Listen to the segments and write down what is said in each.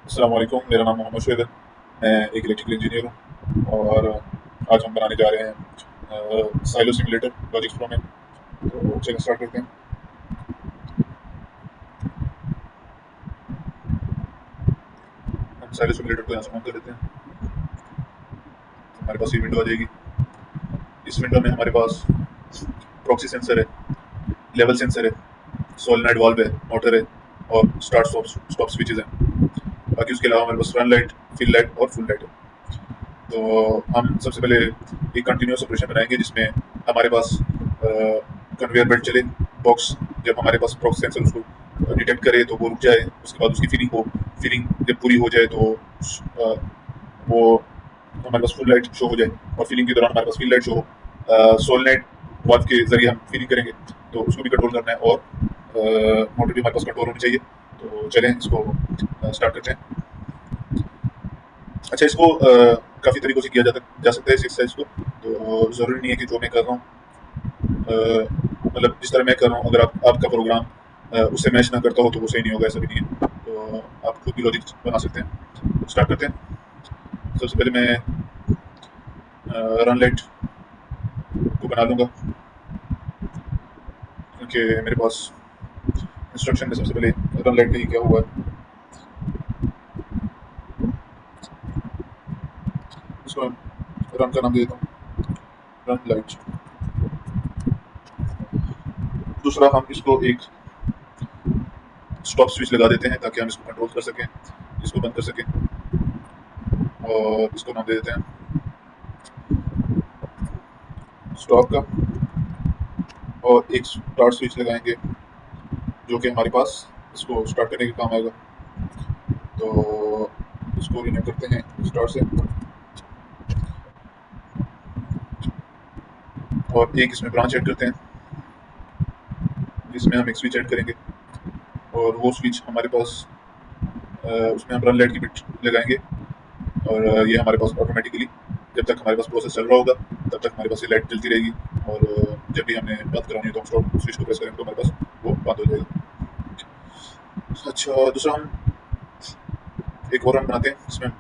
अस्सलाम वालेकुम, मेरा नाम मोहम्मद शुएब है। मैं एक इलेक्ट्रिकल इंजीनियर हूँ और आज हम बनाने जा रहे हैं साइलो सिमुलेटर लॉजिक्स प्रो में। तो चलिए स्टार्ट करते हैं। हम साइलो सिमुलेटर को यहाँ से ऑन कर देते हैं। तो हमारे पास ये विंडो आ जाएगी। इस विंडो में हमारे पास प्रॉक्सी सेंसर है, लेवल सेंसर है, सोलेनॉइड वाल्व है, मोटर है और स्टार्ट स्टॉप स्टॉप स्विचेस हैं। बाकी उसके अलावा हमारे पास रन लाइट, फिल लाइट और फुल लाइट है। तो हम सबसे पहले एक कंटिन्यूस ऑपरेशन बनाएंगे जिसमें हमारे पास कन्वेयर बेल्ट चले। बॉक्स जब हमारे पास प्रॉक्स सेंसर उसको डिटेक्ट करे तो वो रुक जाए, उसके बाद उसकी फीलिंग हो। फीलिंग जब पूरी हो जाए तो अ, वो हमारे पास फुल लाइट शो हो जाए और फीलिंग के दौरान हमारे पास फील लाइट शो हो। सोलनाइट वाल्व के जरिए हम फीलिंग करेंगे तो उसको भी कंट्रोल करना है और मोटर भी हमारे पास कंट्रोल होनी चाहिए। तो चलें इसको स्टार्ट करते हैं। अच्छा, इसको काफ़ी तरीकों से किया जा सकता है इस एक्सरसाइज को। तो ज़रूरी नहीं है कि जो मैं कर रहा हूँ मतलब जिस तरह मैं कर रहा हूँ, अगर आपका प्रोग्राम उससे मैच ना करता हो तो वो सही नहीं होगा, ऐसा भी नहीं है। तो आप खुद भी लॉजिक बना सकते हैं। स्टार्ट करते हैं। सबसे पहले मैं रन लाइट को बना लूँगा क्योंकि मेरे पास इंस्ट्रक्शन में सबसे पहले रन लाइट का ही क्या हुआ है। इसको रन का नाम दे देता हूँ, रन लाइट। दूसरा हम इसको एक स्टॉप स्विच लगा देते हैं ताकि हम इसको कंट्रोल कर सकें, इसको बंद कर सकें। और इसको नाम दे देते हैं स्टॉप का। और एक स्टार्ट स्विच लगाएंगे जो कि हमारे पास इसको स्टार्ट करने के काम आएगा। तो इसको रिनेम करते हैं स्टार्ट से। और एक इसमें ब्रांच ऐड करते हैं जिसमें हम एक स्विच ऐड करेंगे और वो स्विच हमारे पास उसमें हम रन लाइट की बिट लगाएंगे। और ये हमारे पास ऑटोमेटिकली जब तक हमारे पास प्रोसेस चल रहा होगा तब तक हमारे पास ये लाइट जलती रहेगी। और जब भी हमने बंद करानी है तो हम स्टॉप स्विच को प्रेस करेंगे तो हमारे पास वो बंद हो जाएगा। अच्छा, दूसरा हम एक और रन बनाते हैं जिसमें हम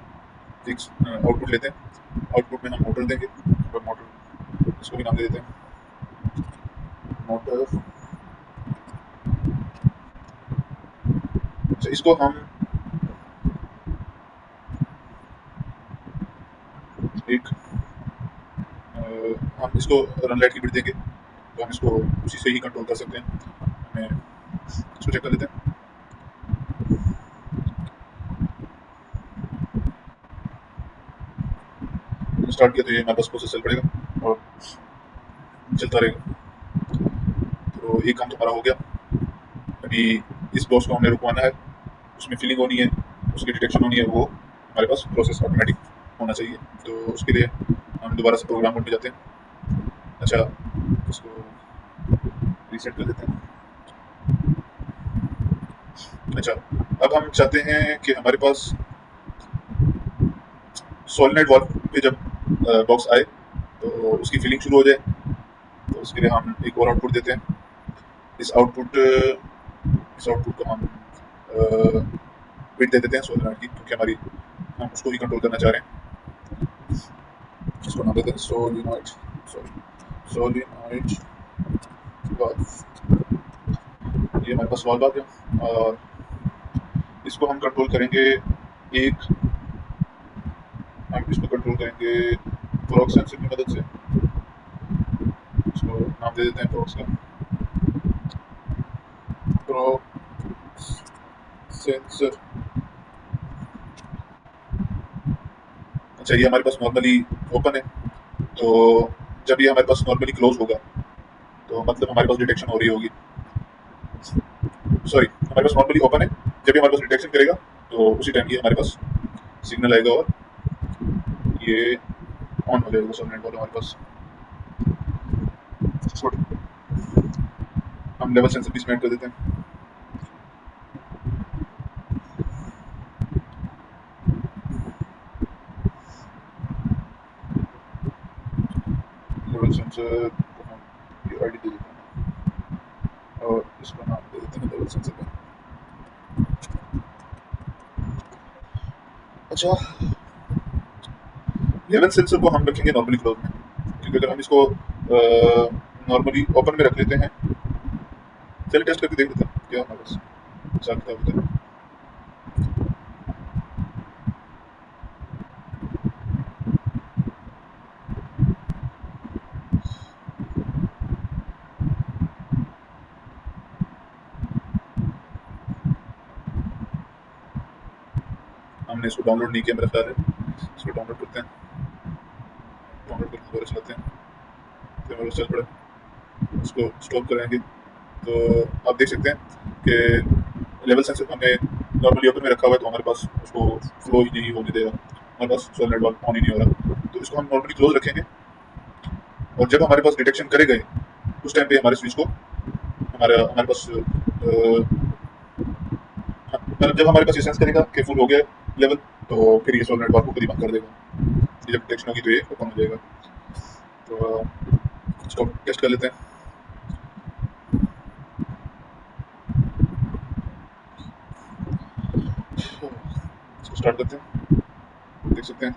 एक आउटपुट लेते हैं। आउटपुट में हम मोटर देंगे और मोटर इसको भी नाम दे देते हैं मोटर। अच्छा, इसको हम एक हम इसको रन लाइट की बिट देंगे तो हम इसको उसी से ही कंट्रोल कर सकते हैं। हमें इसको चेक कर लेते हैं। स्टार्ट किया तो ये हमारे पास प्रोसेस चल पड़ेगा और चलता रहेगा। तो एक काम तो हमारा हो गया। अभी इस बॉक्स को हमने रुकवाना है, उसमें फिलिंग होनी है, उसकी डिटेक्शन होनी है, वो हमारे पास प्रोसेस ऑटोमेटिक होना चाहिए। तो उसके लिए हम दोबारा से प्रोग्राम मोड में जाते हैं। अच्छा, इसको रीसेट कर देते हैं। अच्छा, अब हम चाहते हैं कि हमारे पास सोलेनॉइड वाल्व पे जब बॉक्स आए तो उसकी फिलिंग शुरू हो जाए। तो उसके लिए हम एक और आउटपुट देते हैं। इस आउटपुट इस आउटपुट को हम बिट दे देते हैं सोलेनॉइड की क्योंकि हमारी हम उसको ही कंट्रोल करना चाह रहे हैं। इसको नाम देते हैं सोलिनॉइड। Solenoid valve. ये हमारे पास वाल्व आ गया और इसको हम कंट्रोल करेंगे। एक हम इसको कंट्रोल करेंगे प्रोक सेंसर की मदद से। इसको नाम दे देते हैं प्रोक्स का, प्रोक सेंसर। अच्छा, ये हमारे पास नॉर्मली ओपन है। तो जब ये हमारे पास नॉर्मली क्लोज होगा तो मतलब हमारे पास डिटेक्शन हो रही होगी। सॉरी, हमारे पास नॉर्मली ओपन है, जब ये हमारे पास डिटेक्शन करेगा तो उसी टाइम ये हमारे पास सिग्नल आएगा और ये ऑन हो जाएगा सबनेट वाला हमारे पास। छोटे हम लेवल सेंसर भी इसमें ऐड कर देते हैं। लेवल सेंसर को हम ये आईडी दे देते हैं और इसका नाम दे देते हैं लेवल सेंसर का। अच्छा, लेवल सेंसर को हम रखेंगे नॉर्मली क्लोज में, क्योंकि अगर हम इसको नॉर्मली ओपन में रख लेते हैं, चलिए टेस्ट करके देख लेते हैं क्या हमारे पास हिसाब किताब होता है। हमने इसको डाउनलोड नहीं किया मेरा ख्याल है, इसको डाउनलोड करते हैं, डाउनलोड करके दोबारा चलाते हैं, फिर हमारे पास चल पड़ा। इसको स्टॉप करेंगे तो आप देख सकते हैं कि लेवल सेंसर हमने नॉर्मली ओपन में रखा हुआ है, तो हमारे पास उसको फ्लो ही नहीं होने देगा, हमारे पास सोलर वाल्व ऑन ही नहीं हो रहा। तो इसको हम नॉर्मली क्लोज रखेंगे, और जब हमारे पास डिटेक्शन करेगा ये, उस टाइम पे हमारे स्विच को हमारे हमारे पास मतलब जब हमारे पास ये सेंस करेगा कि फुल हो गया लेवल, तो फिर ये सोलर वाल्व को खुद ही बंद कर देगा। ये जब डिटेक्शन होगी तो ये ओपन हो जाएगा। तो इसको टेस्ट कर लेते हैं। इसको स्टार्ट करते हैं, देख सकते हैं।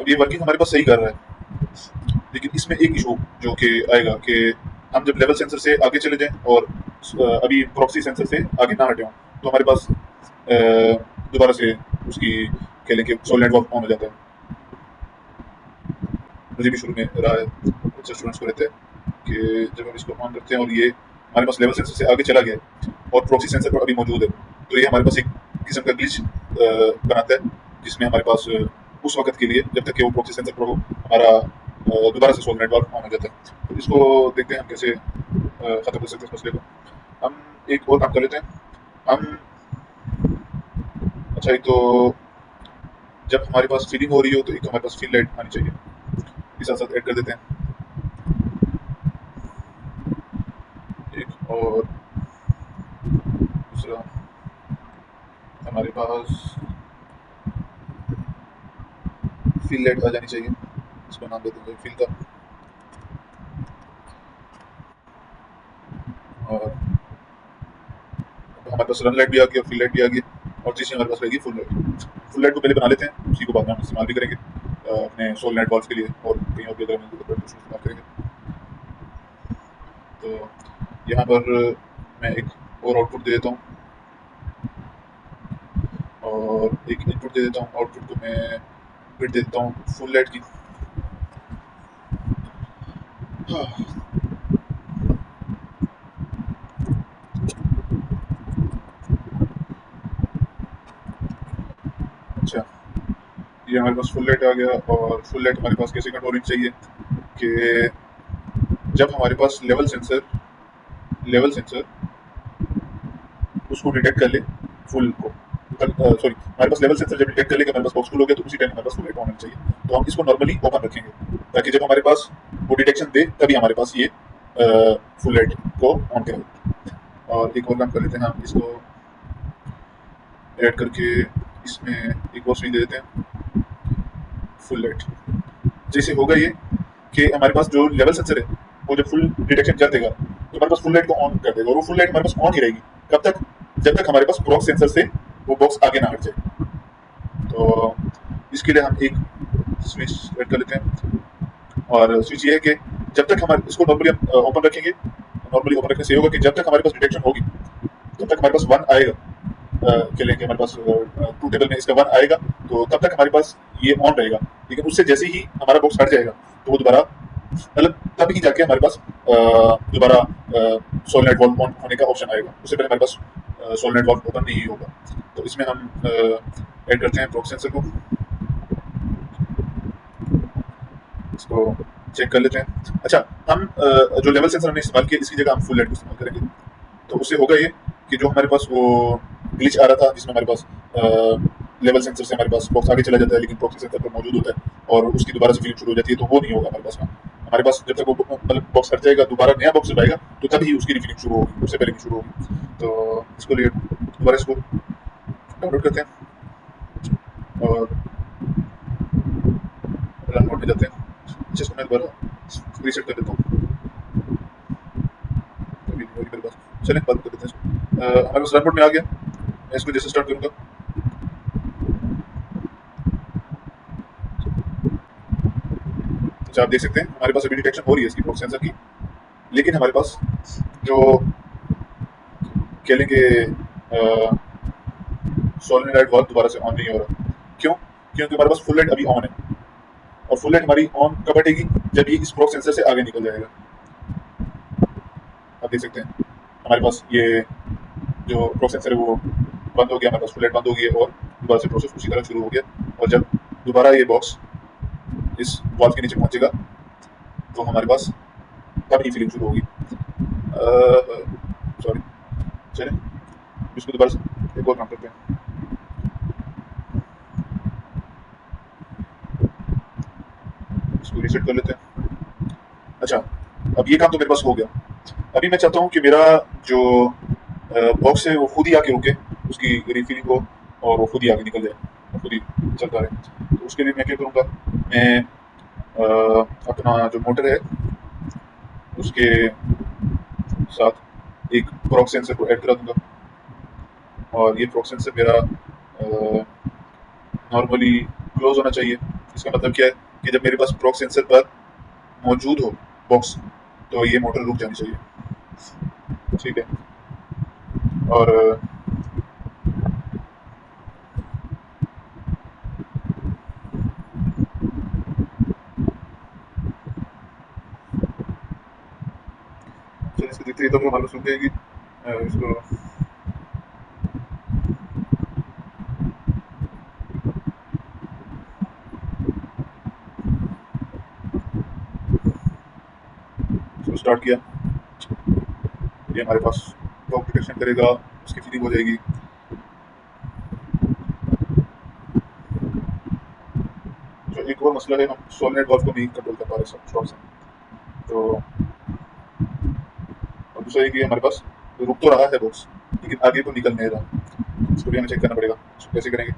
अब ये वर्किंग हमारे पास सही कर रहा है, लेकिन इसमें एक इशू जो कि आएगा कि हम जब लेवल सेंसर से आगे चले जाएं और अभी प्रॉक्सी सेंसर से आगे ना हटे हों, तो हमारे पास दोबारा से उसकी कह लें कि सोलर वाल्व ऑन हो जाता है। मुझे भी शुरू में रहा है, अच्छा स्टूडेंट्स को रहता है कि जब हम इसको ऑन करते हैं और ये हमारे पास लेवल सेंसर से आगे चला गया है और प्रॉक्सी सेंसर पर अभी मौजूद है, तो ये हमारे पास एक किस्म का ग्लिच बनाता है, जिसमें हमारे पास उस वक्त के लिए जब तक कि वो प्रॉक्सी सेंसर पर हो, हमारा दोबारा से सोलर नेटवर्क ऑन हो जाता है। तो इसको देखते हैं हम कैसे खत्म कर सकते हैं इस मसले को। हम एक और काम कर लेते हैं। हम अच्छा, एक तो जब हमारे पास फीलिंग हो रही हो तो एक तो हमारे पास फील लाइट आनी चाहिए, इस साथ साथ ऐड कर देते हैं। एक और दूसरा हमारे पास फील लाइट आ जानी चाहिए, इसको नाम देते हैं फील का। और हमारे पास रन लाइट भी आ गई और फील लाइट भी आ गई, और तीसरी हमारे पास रहेगी फुल लाइट। फुल लाइट को पहले बना लेते हैं, उसी को बाद में हम इस्तेमाल भी करेंगे अपने सोल नेट बॉल्स के लिए, और कहीं और भी अगर हमें जरूरत पड़े तो इस्तेमाल करेंगे। तो यहाँ पर मैं एक और आउटपुट दे देता हूँ और एक इनपुट दे देता हूँ। आउटपुट को मैं फिर दे देता हूँ फुल लाइट की। अच्छा, ये हमारे पास फुल लाइट आ गया, और फुल लाइट हमारे पास कैसे कंट्रोल चाहिए कि जब हमारे पास लेवल सेंसर उसको डिटेक्ट कर ले फुल को, सॉरी, हमारे पास लेवल सेंसर जब डिटेक्ट कर ले कि हमारे पास बॉक्स फुल हो गया, तो उसी टाइम हमारे पास फुल लाइट ऑन होनी चाहिए। तो हम इसको नॉर्मली ओपन रखेंगे, ताकि जब हमारे पास वो डिटेक्शन दे तभी हमारे पास ये फुल लाइट को ऑन करें। और एक और काम कर लेते हैं, हम इसको ऐड करके इसमें एक और स्विच दे देते हैं फुल लाइट। जैसे होगा ये कि हमारे पास जो लेवल सेंसर है वो जब फुल डिटेक्शन कर देगा तो हमारे पास फुल लाइट को ऑन कर देगा, और वो फुल लाइट हमारे पास ऑन ही रहेगी। कब तक? जब तक हमारे पास प्रॉक्स सेंसर से वो बॉक्स आगे ना हट जाए। तो इसके लिए हम एक स्विच ऐड कर लेते हैं, और स्विच ये है कि जब तक हमारे इसको नॉर्मली हम ओपन रखेंगे, नॉर्मली ओपन रखने से ये होगा कि जब तक हमारे पास डिटेक्शन होगी तब तक हमारे पास वन आएगा, खेलेंगे हमारे पास टू टेबल में इसका वन आएगा, तो तब तक हमारे पास ये ऑन रहेगा। लेकिन उससे जैसे ही हमारा बॉक्स हट जाएगा तो वो दोबारा मतलब तब ही जाके हमारे पास दोबारा सोल नेट वॉल्व ऑन होने का ऑप्शन आएगा, उससे पहले हमारे पास सोल नेट वॉल्व ओपन नहीं होगा। तो इसमें हम ऐड करते हैं प्रॉक्स सेंसर को, इसको चेक कर लेते हैं। अच्छा, हम जो लेवल सेंसर हमने इस्तेमाल किया इसकी जगह हम फुल लाइट को इस्तेमाल करेंगे। तो उससे होगा ये कि जो हमारे पास वो ग्लिच आ रहा था जिसमें हमारे पास लेवल सेंसर से हमारे पास बॉक्स आगे चला जाता है लेकिन प्रॉक्सी सेंसर पर मौजूद होता है और उसकी दोबारा से फीलिंग शुरू हो जाती है, तो वो नहीं होगा हमारे पास में। हमारे पास जब तक वो मतलब बॉक्स हट जाएगा, दोबारा नया बॉक्स जब आएगा तो तभी उसकी रिफिलिंग शुरू होगी, उससे पहले नहीं शुरू होगी। तो इसको लिए दोबारा इसको डाउनलोड करते हैं और रन मोड में जाते हैं। अच्छा, इसको मैं दोबारा रीसेट कर देता हूँ, अभी मेरे पास चलें बात कर लेते हैं इसको। हमारे पास रन मोड में आ गया। मैं इसको जैसे स्टार्ट करूँगा, तो आप देख सकते हैं हमारे पास अभी डिटेक्शन हो रही है इसकी प्रॉक्सी सेंसर की, लेकिन हमारे पास जो कह लें कि सोलेनोइड वाल्व दोबारा से ऑन नहीं हो रहा। क्यों? क्योंकि हमारे पास फुल लाइट अभी ऑन है, और फुल लाइट हमारी ऑन कब हटेगी? जब ये इस प्रॉक्सी सेंसर से आगे निकल जाएगा। आप देख सकते हैं हमारे पास ये जो प्रॉक्सी सेंसर है वो बंद हो गया, हमारे पास फुल लाइट बंद हो गई है, और दोबारा से प्रोसेस उसी तरह शुरू हो गया। और जब दोबारा ये बॉक्स इस वाल्व के नीचे पहुंचेगा तो हमारे पास तब ही फीलिंग शुरू होगी। सॉरी, चलें इसको दोबारा से एक और काम करते हैं। इसको रीसेट कर लेते हैं। अच्छा, अब ये काम तो मेरे पास हो गया। अभी मैं चाहता हूँ कि मेरा जो बॉक्स है वो खुद ही आके रुके, उसकी रिफिलिंग हो, और वो खुद ही आगे निकल जाए और खुद ही चलता रहे। तो उसके लिए मैं क्या करूँगा, मैं अपना जो मोटर है उसके साथ एक प्रॉक सेंसर को ऐड करा दूंगा। और ये प्रॉक सेंसर मेरा नॉर्मली क्लोज होना चाहिए। इसका मतलब क्या है कि जब मेरे पास प्रॉक सेंसर पर मौजूद हो बॉक्स, तो ये मोटर रुक जानी चाहिए। ठीक है। और चलिए इसको देखते ही तो हमारे सुन जाएगी। इसको इसको स्टार्ट किया, ये हमारे पास प्रॉक डिटेक्शन करेगा, उसकी फीलिंग हो जाएगी। तो एक और मसला है, हम सोलनेट वाल्व को नहीं कंट्रोल कर पा रहे सब शॉप से। तो और दूसरा ये कि हमारे पास रुक तो रहा है बॉक्स, लेकिन आगे तो निकल नहीं रहा। इसको भी हमें चेक करना पड़ेगा। इसको कैसे करेंगे,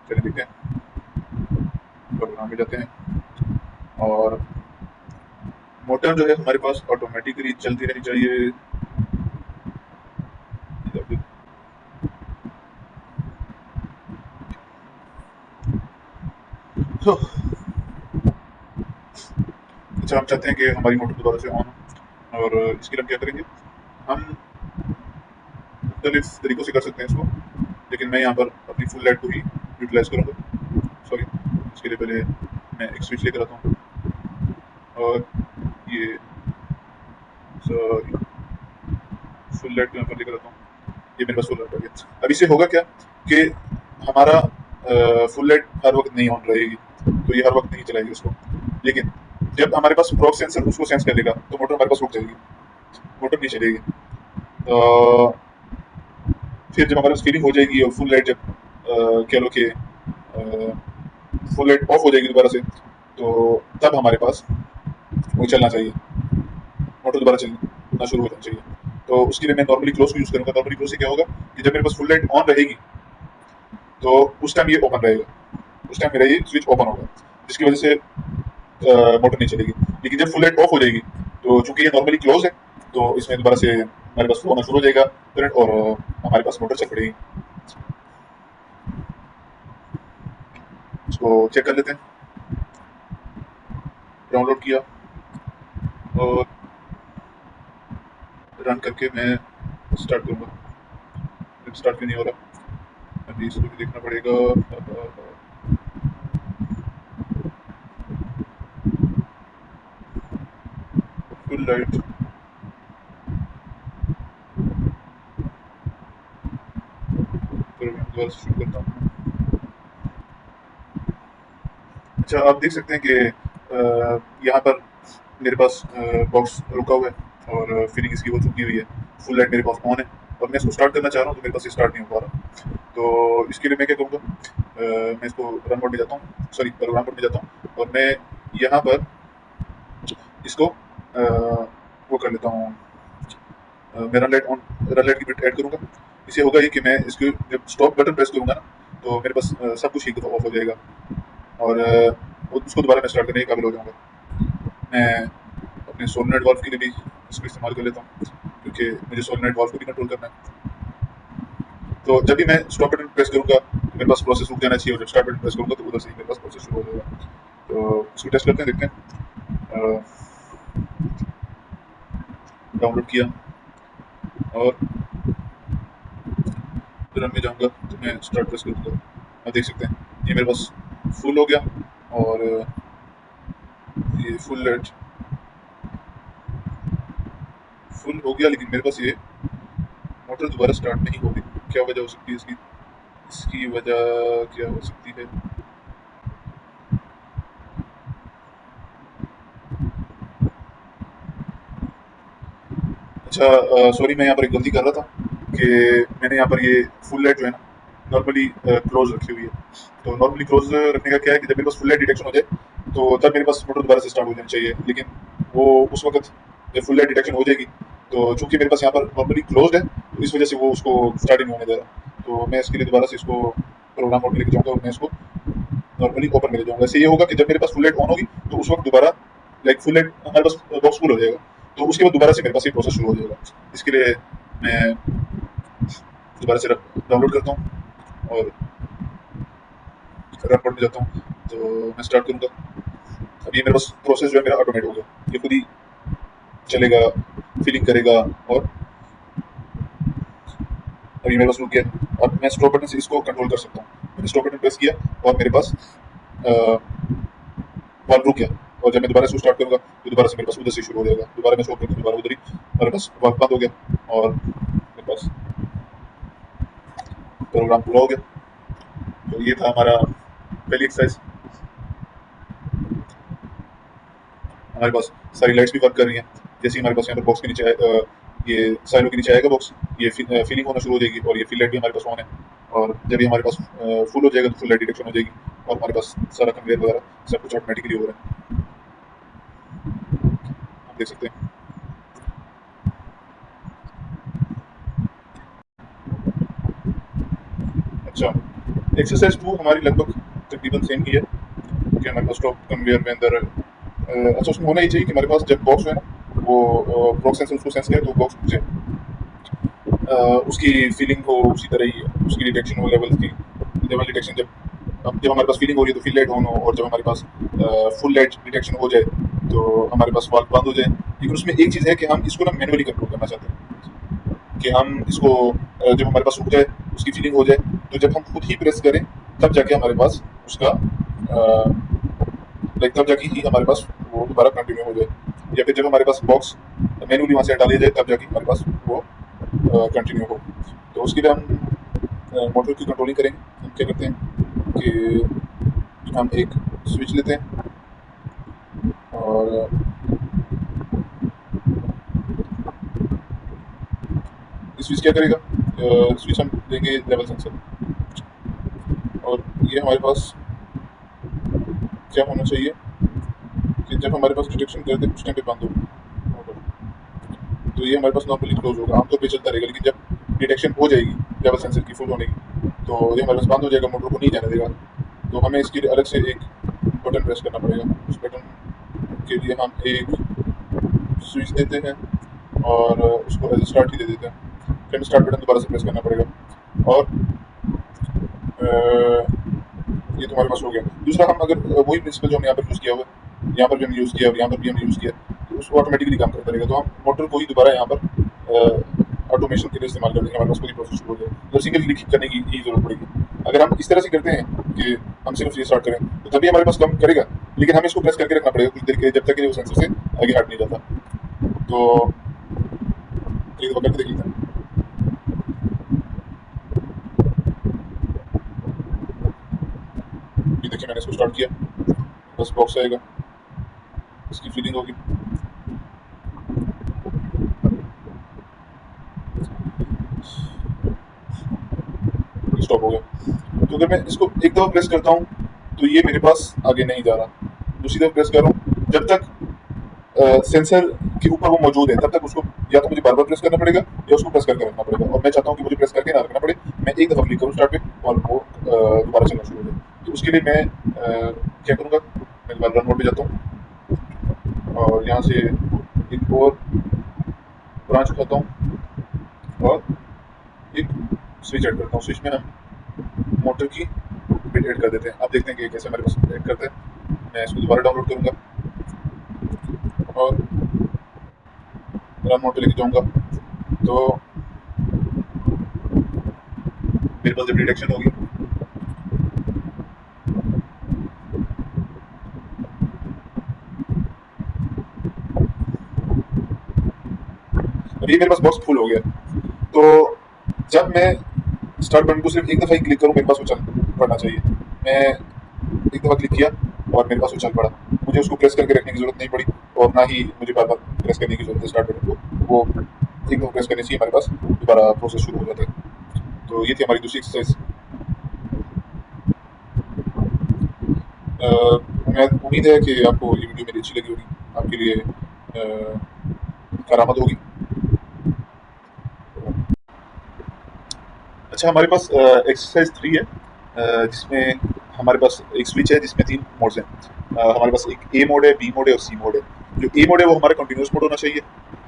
चलिए देखते हैं। प्रोग्राम में जाते हैं, और मोटर जो है हमारे पास ऑटोमेटिकली चलती रहनी चाहिए। तो अच्छा, हम चाहते हैं कि हमारी मोटर दोबारा से ऑन हो, और इसके लिए हम क्या करेंगे, हम मुख्तलिफ तरीकों से कर सकते हैं इसको, लेकिन मैं यहाँ पर अपनी फुल लाइट को ही यूटिलाइज करूँगा। सॉरी, इसके लिए पहले मैं एक स्विच लेकर आता हूँ, और ये फुल लाइट को यहाँ पर लेकर आता हूँ। ये मेरे पास फुल लाइट आ गया। अब इससे होगा क्या कि हमारा फुल लाइट हर वक्त नहीं ऑन रहेगी, तो ये हर वक्त नहीं चलाएगी उसको। लेकिन जब हमारे पास प्रॉक सेंसर उसको सेंस कर लेगा, तो मोटर हमारे पास रुक जाएगी, मोटर नहीं चलेगी। फिर जब हमारे पास फीलिंग हो जाएगी और फुल लाइट जब कह लो कि फुल लाइट ऑफ हो जाएगी दोबारा से, तो तब हमारे पास वो चलना चाहिए, मोटर दोबारा चलना शुरू हो जाना चाहिए। तो उसके लिए मैं नॉर्मली क्लोज को यूज करूंगा। नॉर्मली क्लोज से क्या होगा कि जब मेरे पास फुल लाइट ऑन रहेगी, तो उस टाइम ये ओपन रहेगा, उस टाइम मेरा ये स्विच ओपन होगा, जिसकी वजह से मोटर नहीं चलेगी। लेकिन जब फुल लाइट ऑफ हो जाएगी, तो चूंकि ये नॉर्मली क्लोज है, तो इसमें दोबारा से हमारे पास फ्लो होना शुरू हो जाएगा करंट, और हमारे पास मोटर चल पड़ेगी। इसको चेक कर लेते हैं। डाउनलोड किया और रन करके मैं स्टार्ट करूँगा। स्टार्ट क्यों नहीं हो रहा, अभी इसको भी देखना पड़ेगा। फुल लाइट, फिर मैं दोबारा से शुरू करता हूँ। अच्छा, आप देख सकते हैं कि यहाँ पर मेरे पास बॉक्स रुका हुआ है, और फिलिंग इसकी हो चुकी हुई है। फुल लाइट मेरे पास ऑन है, और मैं इसको स्टार्ट करना चाह रहा हूँ, तो मेरे पास ये स्टार्ट नहीं हो पा रहा। तो इसके लिए मैं क्या करूँगा, मैं इसको रन मोड में जाता हूँ, सॉरी प्रोग्राम मोड में जाता हूँ, और मैं यहाँ पर इसको वो कर लेता हूँ, मैं रन लाइट की बिट ऐड करूँगा। इससे होगा ये कि मैं इसको जब स्टॉप बटन प्रेस करूँगा ना, तो मेरे पास सब कुछ एक दफ़ा ऑफ हो जाएगा, और उसको दोबारा मैं स्टार्ट करने के काबिल हो जाऊँगा। मैं अपने सोलनॉइड वाल्व के लिए भी इसको इस्तेमाल कर लेता हूँ, क्योंकि मुझे सोलेनॉइड वाल्व को भी कंट्रोल करना है। तो जब भी मैं स्टॉप बटन प्रेस करूंगा मेरे पास प्रोसेस रुक जाना चाहिए, और जब स्टार्ट बटन प्रेस करूंगा तो उधर से ही मेरे पास प्रोसेस शुरू हो जाएगा। तो इसको टेस्ट करते हैं, देखते हैं। डाउनलोड किया और रन में जाऊंगा तो मैं स्टार्ट प्रेस करूंगा, आप देख सकते हैं ये मेरे पास फुल हो गया। और ये फुल हो गया, लेकिन मेरे पास ये मोटर दोबारा स्टार्ट नहीं हो रही। क्या वजह हो सकती है इसकी? इसकी वजह क्या हो सकती है? अच्छा, सॉरी, मैं यहाँ पर एक गलती कर रहा था कि मैंने यहाँ पर ये फुल लाइट जो है ना नॉर्मली क्लोज रखी हुई है। तो नॉर्मली क्लोज रखने का क्या है कि जब मेरे पास फुल लाइट डिटेक्शन हो जाए तो तब मेरे पास मोटर दोबारा से स्टार्ट हो जानी चाहिए, लेकिन वो उस वक्त जब फुल लाइट डिटेक्शन हो जाएगी तो चूंकि मेरे पास यहाँ पर नॉर्मली क्लोज है तो इस वजह से वो उसको स्टार्ट ही नहीं होने दे रहा। तो मैं इसके लिए दोबारा से इसको प्रोग्राम मोड में लेके जाऊँगा और मैं इसको नॉर्मली ओपन में ले जाऊँगा। ऐसे ये होगा कि जब मेरे पास फुल लाइट ऑन होगी तो उस वक्त दोबारा लाइक फुल लाइट हमारे पास बॉक्स फुल हो जाएगा, तो उसके बाद दोबारा से मेरे पास ये प्रोसेस शुरू हो जाएगा। इसके लिए मैं दोबारा से डाउनलोड करता हूँ और रन मोड में जाता हूँ, तो मैं स्टार्ट करूँगा। अब ये मेरे पास प्रोसेस जो है मेरा ऑटोमेट होगा, ये खुद ही चलेगा, फीलिंग करेगा। और अभी मेरे पास रुक गया। अब मैं स्टॉप बटन से इसको कंट्रोल कर सकता हूँ। मैंने स्टॉप बटन प्रेस किया और मेरे पास वाल्व रुक गया। और जब मैं दोबारा से स्टार्ट करूँगा तो दोबारा से मेरे पास उधर से शुरू हो जाएगा। दोबारा मैं स्टॉप करूँगा, दोबारा उधर ही मेरे पास वाल्व बंद हो गया और मेरे पास प्रोग्राम पूरा हो गया। तो ये था हमारा पहली एक्सरसाइज। हमारे पास सारी लाइट्स भी वर्क कर रही हैं। जैसे ही हमारे पास यहाँ पर बॉक्स के नीचे ये साइलो के नीचे आएगा बॉक्स, ये फीलिंग होना शुरू हो जाएगी और ये फील लाइट भी हमारे पास ऑन है। और जब ये हमारे पास फुल हो जाएगा तो फुल लाइट डिटेक्शन हो जाएगी और हमारे पास सारा कन्वेयर वगैरह सब कुछ ऑटोमेटिकली हो रहा है, आप देख सकते हैं। अच्छा, एक्सरसाइज 2 हमारी लगभग तकरीबन सेम ही है कि हमारे पास स्टॉप कन्वेयर में अंदर अच्छा उसमें होना ही चाहिए कि हमारे पास जब बॉक्स जो है ना वो बॉक्स सेंसर उसको सेंस करे तो बॉक्स मुझे उसकी फीलिंग हो उसी तरह ही उसकी डिटेक्शन हो, लेवल डिटेक्शन। जब हमारे पास फीलिंग हो रही है तो फील लाइट ऑन हो, और जब हमारे पास फुल लाइट डिटेक्शन हो जाए तो हमारे पास वाल्व बंद हो जाए। लेकिन उसमें एक चीज़ है कि हम इसको ना मैनुअली कंट्रोल करना चाहते हैं कि हम इसको जब हमारे पास रुक जाए उसकी फीलिंग हो जाए तो जब हम खुद ही प्रेस करें तब जाके हमारे पास उसका लाइक तब जाके ही हमारे पास वो दोबारा कंटिन्यू हो जाए, या फिर जब हमारे पास बॉक्स मैनुअली वहाँ से हटा दिया जाए तब जाके हमारे पास वो कंटिन्यू हो। तो उसके लिए हम मोटर की कंट्रोलिंग करेंगे। हम क्या करते हैं कि हम एक स्विच लेते हैं और स्विच क्या करेगा, स्विच हम देंगे लेवल सेंसर। और ये हमारे पास क्या होना चाहिए कि जब हमारे पास डिटेक्शन कर दे उस टाइम पे बंद हो मोटर, तो ये हमारे पास नॉर्मली क्लोज होगा, आमतौर पे चलता रहेगा। लेकिन जब डिटेक्शन हो जाएगी लेवल सेंसर की फुल होने की तो ये हमारे पास बंद हो जाएगा, मोटर को नहीं जाने देगा। तो हमें इसके लिए अलग से एक बटन प्रेस करना पड़ेगा। उस बटन के लिए हम एक स्विच देते हैं और उसको एज स्टार्ट ही दे देते हैं। फिर स्टार्ट बटन दोबारा से प्रेस करना पड़ेगा और ये तो हमारे पास हो गया। दूसरा, हम अगर वही प्रिंसिपल जो हमने यहाँ पर यूज़ किया हुआ है, यहाँ पर भी हमने यूज़ किया और यहाँ पर भी हमने यूज़ किया, तो उसको ऑटोमेटिकली काम करता रहेगा। तो हम मोटर को ही दोबारा यहाँ पर ऑटोमेशन के लिए इस्तेमाल कर देंगे, हमारे पास पूरी प्रोसेस शुरू हो जाए तो सिंगल क्लिक करने की ही जरूरत पड़ेगी। अगर हम इस तरह से करते हैं कि हम सिर्फ ये स्टार्ट करें तो तभी हमारे पास कम करेगा, लेकिन हमें इसको प्रेस करके रखना पड़ेगा कुछ देर के लिए जब तक कि वो सेंसर से आगे हट नहीं जाता। तो एक दफा करके देखिए। ये देखिए मैंने इसको स्टार्ट किया, बस बॉक्स आएगा, इसकी फीलिंग होगी, स्टॉप हो गया। तो अगर मैं इसको एक दफ़ा प्रेस करता हूँ तो ये मेरे पास आगे नहीं जा रहा। दूसरी दफ़ा प्रेस कर रहा हूँ, जब तक सेंसर के ऊपर वो मौजूद है तब तक उसको या तो मुझे बार बार प्रेस करना पड़ेगा या उसको प्रेस करके रखना पड़ेगा। और मैं चाहता हूँ कि मुझे प्रेस करके ना रखना पड़े, मैं एक दफ़ा क्लिक करूँ स्टार्ट पे और वो दोबारा चलना शुरू हो जाए। तो उसके लिए मैं क्या करूँगा, मैं दोबारा रन मोड पे जाता हूँ और यहाँ से एक और ब्रांच उठाता हूँ और एक स्विच ऐड करता हूँ। स्विच में हम मोटर की बिट ऐड कर देते हैं। आप देखते हैं कि कैसे हमारे पास ऐड करते हैं। मैं इसको दोबारा डाउनलोड करूँगा और रन मोड पे लेके जाऊँगा, तो मेरे पास जब डिटेक्शन होगी अब ये मेरे पास बॉक्स फुल हो गया। तो जब मैं स्टार्ट बटन को सिर्फ एक दफ़ा ही क्लिक करूँ मेरे पास उछाल पड़ना चाहिए। मैं एक दफ़ा क्लिक किया और मेरे पास उछाल पड़ा। मुझे उसको प्रेस करके रखने की ज़रूरत नहीं पड़ी और ना ही मुझे बार बार प्रेस करने की ज़रूरत है स्टार्ट बटन को। वो एक दफ़ा प्रेस करने से ही हमारे पास दोबारा प्रोसेस शुरू हो जाता है। तो ये थी हमारी दूसरी एक्सरसाइज। मैं उम्मीद है कि आपको ये वीडियो मेरी अच्छी लगी होगी, आपके लिए करामत होगी। अच्छा, हमारे पास एक्सरसाइज 3 है, जिसमें हमारे पास एक स्विच है जिसमें 3 मोड्स हैं। हमारे पास एक ए मोड है, बी मोड है और सी मोड है। जो ए मोड है वो हमारा कंटिन्यूस मोड होना चाहिए,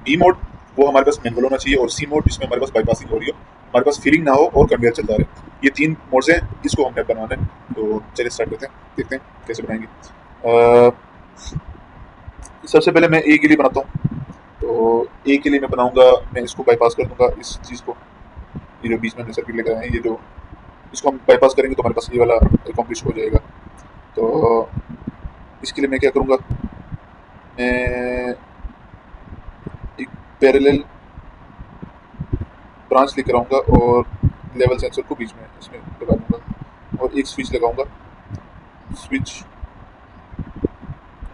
बी मोड वो हमारे पास मैनुअल होना चाहिए और सी मोड जिसमें हमारे पास बाईपासिंग हो रही हो, हमारे पास फीलिंग ना हो और कन्वेयर चलता रहे। ये 3 मोड्स हैं, इसको हमने बनाना है। तो चलिए स्टार्ट करते हैं, देखते हैं कैसे बनाएंगे। सबसे पहले मैं ए के लिए बनाता हूँ। तो ए के लिए मैं बनाऊंगा, मैं इसको बाईपास कर दूंगा इस चीज़ को। ये जो बीच में हमने सर्किट लेकर आए हैं, ये जो इसको हम बाईपास करेंगे तो हमारे पास ये वाला अकम्प्लिश हो जाएगा। तो इसके लिए मैं क्या करूँगा, मैं एक पैरेलल ब्रांच लेकर आऊँगा और लेवल सेंसर को बीच में इसमें लगा दूँगा और एक स्विच लगाऊँगा। स्विच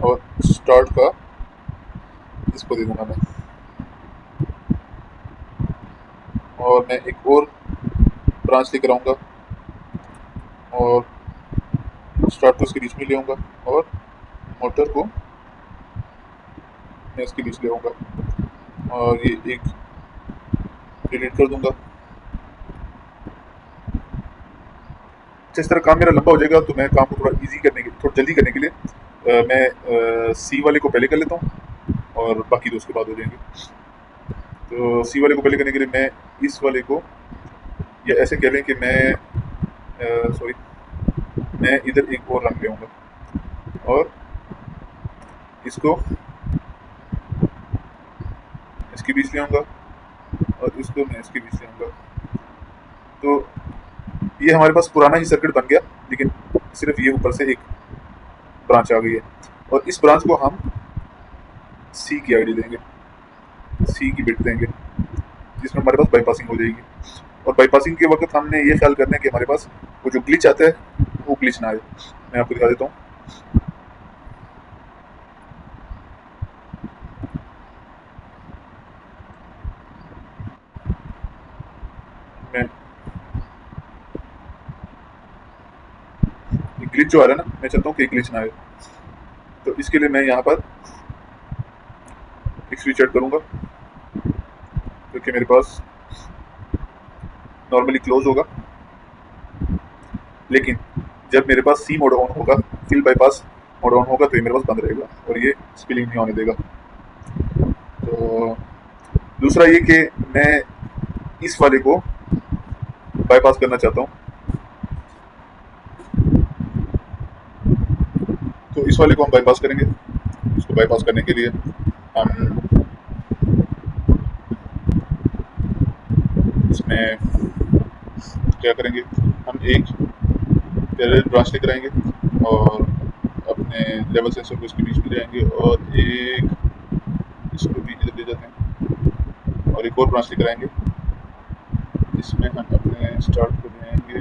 और स्टार्ट का इसको दे दूँगा मैं, और मैं एक और ब्रांच लेकर आऊँगा और स्टार्ट को इसके बीच में ले आऊँगा और मोटर को मैं इसके बीच ले आऊँगा और ये एक डिलीट कर दूँगा। इस तरह काम मेरा लंबा हो जाएगा, तो मैं काम को थोड़ा इजी करने के थोड़ा जल्दी करने के लिए मैं सी वाले को पहले कर लेता हूँ और बाकी दो उसके बाद हो जाएंगे। तो सी वाले को पहले करने के लिए मैं इस वाले को, या ऐसे कह लें कि सॉरी मैं इधर एक और रंग ले आऊँगा और इसको इसके बीच ले आऊँगा और इसको मैं इसके बीच ले आऊँगा। तो ये हमारे पास पुराना ही सर्किट बन गया, लेकिन सिर्फ ये ऊपर से एक ब्रांच आ गई है और इस ब्रांच को हम सी की आईडी देंगे, सी की बिट देंगे, जिसमें हमारे पास बाईपासिंग हो जाएगी। और बाईपासिंग के वक्त हमने ये ख्याल करना है कि हमारे पास वो जो ग्लिच आता है वो ग्लिच ना आए। मैं आपको दिखा देता हूँ। मैं ग्लिच जो आ रहा है ना, मैं चाहता हूँ कि ग्लिच ना आए। तो इसके लिए मैं यहाँ पर एक स्विच ऐड करूँगा जो कि मेरे पास नॉर्मली क्लोज होगा, लेकिन जब मेरे पास सी मोड ऑन होगा, फिल बाईपास मोड ऑन होगा, तो ये मेरे पास बंद रहेगा और ये स्पिलिंग नहीं होने देगा। तो दूसरा ये कि मैं इस वाले को बाईपास करना चाहता हूँ, तो इस वाले को हम बाईपास करेंगे। इसको बाईपास करने के लिए हम इसमें क्या करेंगे, हम एक पैरेलल ब्रांच लेकर आएंगे और अपने लेवल सेंसर को इसके बीच में ले आएंगे और एक इसको भी इधर ले जाते हैं और एक और ब्रांच लेकर आएंगे जिसमें हम अपने स्टार्ट को ले आएंगे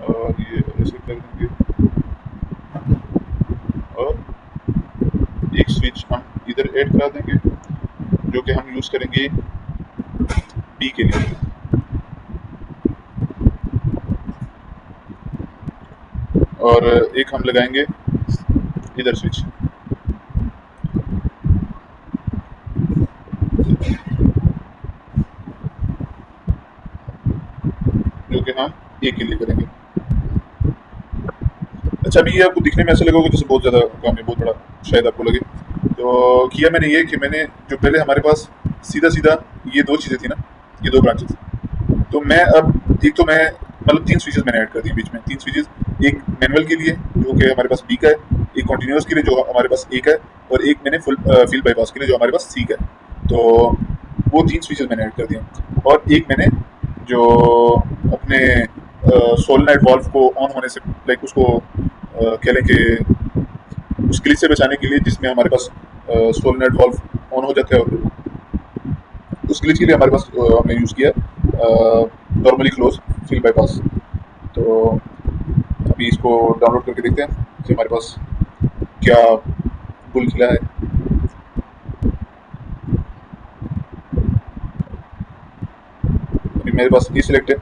और ये ऐसे कर देंगे और एक स्विच हम इधर ऐड करा देंगे जो कि हम यूज़ करेंगे बी के लिए। और एक हम लगाएंगे इधर स्विच जो कि हम ए के लिए करेंगे। अच्छा, अभी ये आपको दिखने में ऐसा लगेगा जैसे बहुत ज़्यादा काम है, बहुत बड़ा शायद आपको लगे। तो किया मैंने ये कि मैंने जो पहले हमारे पास सीधा सीधा ये दो चीज़ें थी ना, ये दो ब्रांचेस। तो मैं अब एक तो मैं मतलब तीन स्विचेस मैंने ऐड कर दी बीच में, तीन स्विचेस, एक मैनुअल के लिए जो कि हमारे पास बी का है, एक कॉन्टिन्यूस के लिए जो हमारे पास ए का है, और एक मैंने फुल फील्ड बाईपास के लिए जो हमारे पास सी का है। तो वो तीन स्विचेस मैंने ऐड कर दिए, और एक मैंने जो अपने सोलनॉइड वाल्व को ऑन होने से लाइक उसको कह लें कि उस ग्लिच से बचाने के लिए, जिसमें हमारे पास सोलनॉइड वाल्व ऑन हो जाता है, और उस ग्लिच के लिए हमारे पास हमने यूज़ किया नॉर्मली क्लोज फील्ड बाईपास। तो अभी इसको डाउनलोड करके देखते हैं कि हमारे पास क्या बुल खिला है। अभी मेरे पास ई सिलेक्ट है,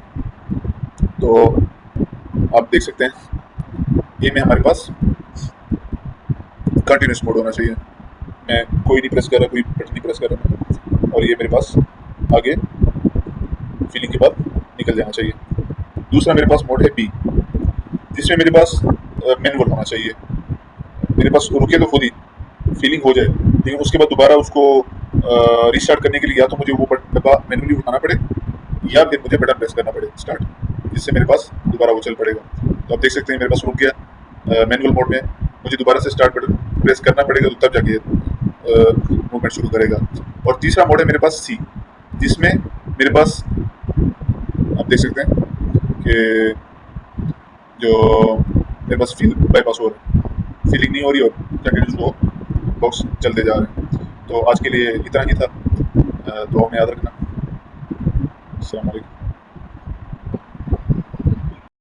तो आप देख सकते हैं ये में हमारे पास कंटिन्यूस मोड होना चाहिए। मैं कोई नहीं प्रेस कर रहा, कोई बटन नहीं प्रेस कर रहा, और ये मेरे पास आगे फीलिंग के बाद निकल जाना चाहिए। दूसरा मेरे पास मोड है बी, जिसमें मेरे पास मैनुअल होना चाहिए। मेरे पास रुके तो खुद ही फीलिंग हो जाए, लेकिन उसके बाद दोबारा उसको रिस्टार्ट करने के लिए या तो मुझे वो डब्बा मैनुअली उठाना पड़े, या फिर मुझे बटन प्रेस करना पड़े स्टार्ट, जिससे मेरे पास दोबारा वो चल पड़ेगा। तो आप देख सकते हैं मेरे पास रुक गया मैनुअल मोड में, मुझे दोबारा से स्टार्ट बटन प्रेस करना पड़ेगा, तो तब जाके मूवमेंट शुरू करेगा। और तीसरा मोड है मेरे पास सी, जिसमें मेरे पास आप देख सकते हैं कि जो मेरे पास फील बाईपास हो रहा है, फीलिंग नहीं हो रही, और कंटिन्यूस वो बॉक्स चलते जा रहे हैं। तो आज के लिए इतना ही था, दुआ में याद रखना। अस्सलाम वालेकुम।